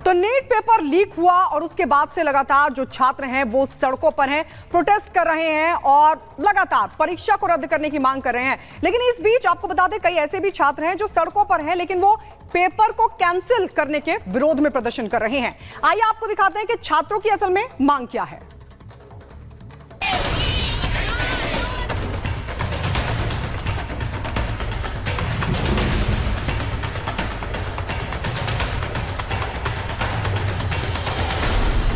तो NEET paper leak हुआ और उसके बाद से लगातार जो छात्र हैं वो सड़कों पर हैं, प्रोटेस्ट कर रहे हैं और लगातार परीक्षा को रद्द करने की मांग कर रहे हैं। लेकिन इस बीच आपको बता दें, कई ऐसे भी छात्र हैं जो सड़कों पर हैं, लेकिन वो पेपर को कैंसिल करने के विरोध में प्रदर्शन कर रहे हैं। आइए आपको दिखाते हैं कि छात्रों की असल में मांग क्या है।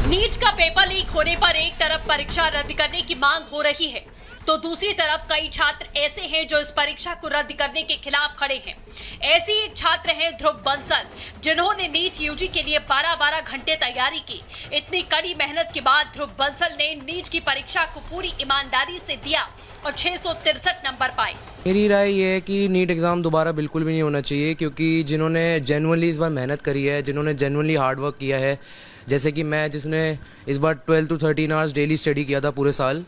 नीट का पेपर लीक होने पर एक तरफ परीक्षा रद्द करने की मांग हो रही है, तो दूसरी तरफ कई छात्र ऐसे हैं जो इस परीक्षा को रद्द करने के खिलाफ खड़े हैं। ऐसे ही एक छात्र हैं ध्रुव बंसल, जिन्होंने नीट यूजी के लिए 12-12 घंटे तैयारी की। इतनी कड़ी मेहनत के बाद ध्रुव बंसल ने नीट की परीक्षा को पूरी ईमानदारी से दिया और 663 नंबर पाए। मेरी राय ये है कि नीट एग्ज़ाम दोबारा बिल्कुल भी नहीं होना चाहिए, क्योंकि जिन्होंने जेन्युइनली इस बार मेहनत करी है, जिन्होंने जेन्युइनली हार्ड वर्क किया है, जैसे कि मैं, जिसने इस बार 12 to 13 आवर्स डेली स्टडी किया था पूरे साल,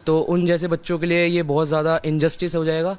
तो उन जैसे बच्चों के लिए ये बहुत ज़्यादा इनजस्टिस हो जाएगा।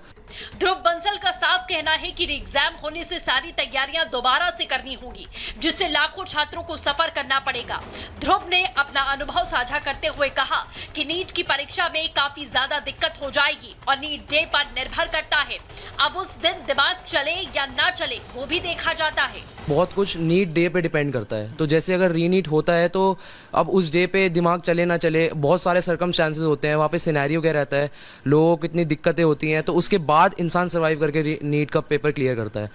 ध्रुव बंसल का साफ कहना है कि एग्जाम होने से सारी तैयारियां दोबारा से करनी होगी, जिससे लाखों छात्रों को सफर करना पड़ेगा। ध्रुव ने अपना अनुभव साझा करते हुए कहा कि नीट की परीक्षा में काफी ज्यादा दिक्कत हो जाएगी और नीट डे पर निर्भर करता है। अब उस दिन दिमाग चले या ना चले वो भी देखा जाता है। बहुत कुछ नीट डे पे डिपेंड करता है, तो जैसे अगर रीनीट होता है तो अब उस डे पे दिमाग चले ना चले, बहुत सारे सर्कमस्टांसेस होते हैं, वहाँ पे सिनेरियो क्या रहता है, लोगों को कितनी दिक्कतें होती हैं, तो उसके बाद इंसान सर्वाइव करके नीट का पेपर क्लियर करता है।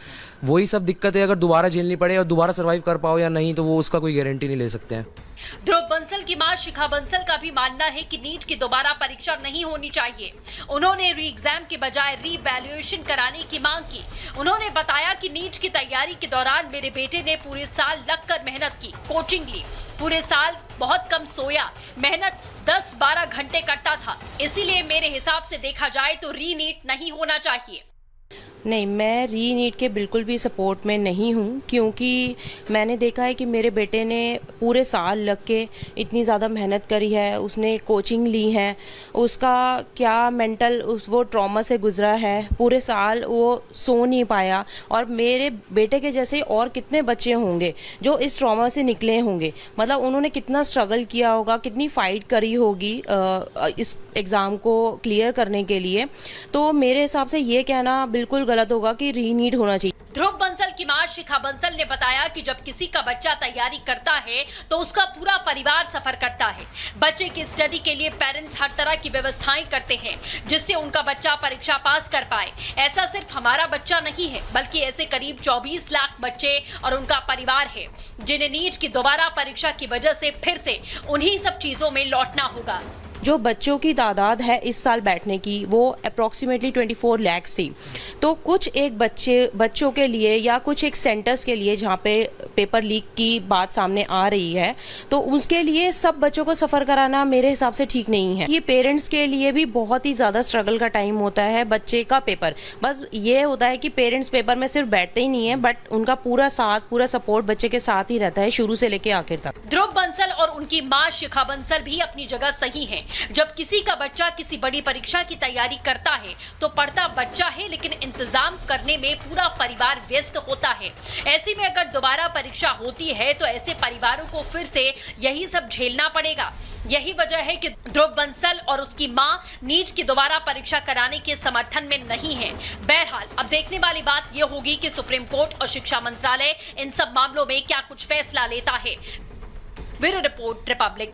वही सब दिक्कतें अगर दोबारा झेलनी पड़े और दोबारा सर्वाइव कर पाओ या नहीं, तो वो उसका कोई गारंटी नहीं ले सकते हैं। ध्रुव बंसल की मां शिखा बंसल का भी मानना है कि नीट की दोबारा परीक्षा नहीं होनी चाहिए। उन्होंने री एग्जाम के बजाय रीवैल्यूएशन कराने की मांग की। उन्होंने बताया कि नीट की तैयारी के दौरान मेरे बेटे ने पूरे साल लगकर मेहनत की, कोचिंग ली, पूरे साल बहुत कम सोया, मेहनत 10-12 घंटे करता था। इसीलिए मेरे हिसाब से देखा जाए तो री नीट नहीं होना चाहिए। नहीं, मैं री नीट के बिल्कुल भी सपोर्ट में नहीं हूँ, क्योंकि मैंने देखा है कि मेरे बेटे ने पूरे साल लग के इतनी ज़्यादा मेहनत करी है, उसने कोचिंग ली है, उसका क्या मेंटल वो ट्रॉमा से गुजरा है, पूरे साल वो सो नहीं पाया। और मेरे बेटे के जैसे और कितने बच्चे होंगे जो इस ट्रॉमा से निकले होंगे, मतलब उन्होंने कितना स्ट्रगल किया होगा, कितनी फाइट करी होगी इस एग्ज़ाम को क्लियर करने के लिए। तो मेरे हिसाब से ये कहना बिल्कुल गलत होगा कि रीनीट होना चाहिए। ध्रुव बंसल की मां शिखा बंसल ने बताया कि जब किसी का बच्चा तैयारी करता है तो उसका पूरा परिवार सफर करता है। बच्चे की स्टडी के लिए पेरेंट्स हर तरह की व्यवस्थाएं करते हैं, जिससे उनका बच्चा परीक्षा पास कर पाए। ऐसा सिर्फ हमारा बच्चा नहीं है, बल्कि ऐसे करीब 24 लाख बच्चे और उनका परिवार है, जिन्हें नीट की दोबारा परीक्षा की वजह से फिर से उन्हीं सब चीजों में लौटना होगा। जो बच्चों की तादाद है इस साल बैठने की, वो अप्रॉक्सीमेटली 24 लाख थी। तो कुछ एक बच्चों के लिए या कुछ एक सेंटर्स के लिए जहाँ पे पेपर लीक की बात सामने आ रही है, तो उसके लिए सब बच्चों को सफ़र कराना मेरे हिसाब से ठीक नहीं है। ये पेरेंट्स के लिए भी बहुत ही ज़्यादा स्ट्रगल का टाइम होता है। बच्चे का पेपर, बस ये होता है कि पेरेंट्स पेपर में सिर्फ बैठते ही नहीं है, बट उनका पूरा साथ, पूरा सपोर्ट बच्चे के साथ ही रहता है, शुरू से लेकर आखिर तक। ध्रुव बंसल और उनकी मां शिखा बंसल भी अपनी जगह सही हैं। जब किसी का बच्चा किसी बड़ी परीक्षा की तैयारी करता है तो पढ़ता बच्चा है, लेकिन इंतजाम करने में पूरा परिवार व्यस्त होता है। ऐसे में अगर दोबारा परीक्षा होती है तो ऐसे परिवारों को फिर से यही सब झेलना पड़ेगा। यही वजह है कि ध्रुव बंसल और उसकी मां नीट की दोबारा परीक्षा कराने के समर्थन में नहीं है। बहरहाल अब देखने वाली बात यह होगी कि सुप्रीम कोर्ट और शिक्षा मंत्रालय इन सब मामलों में क्या कुछ फैसला लेता है। Bureau report, Republic.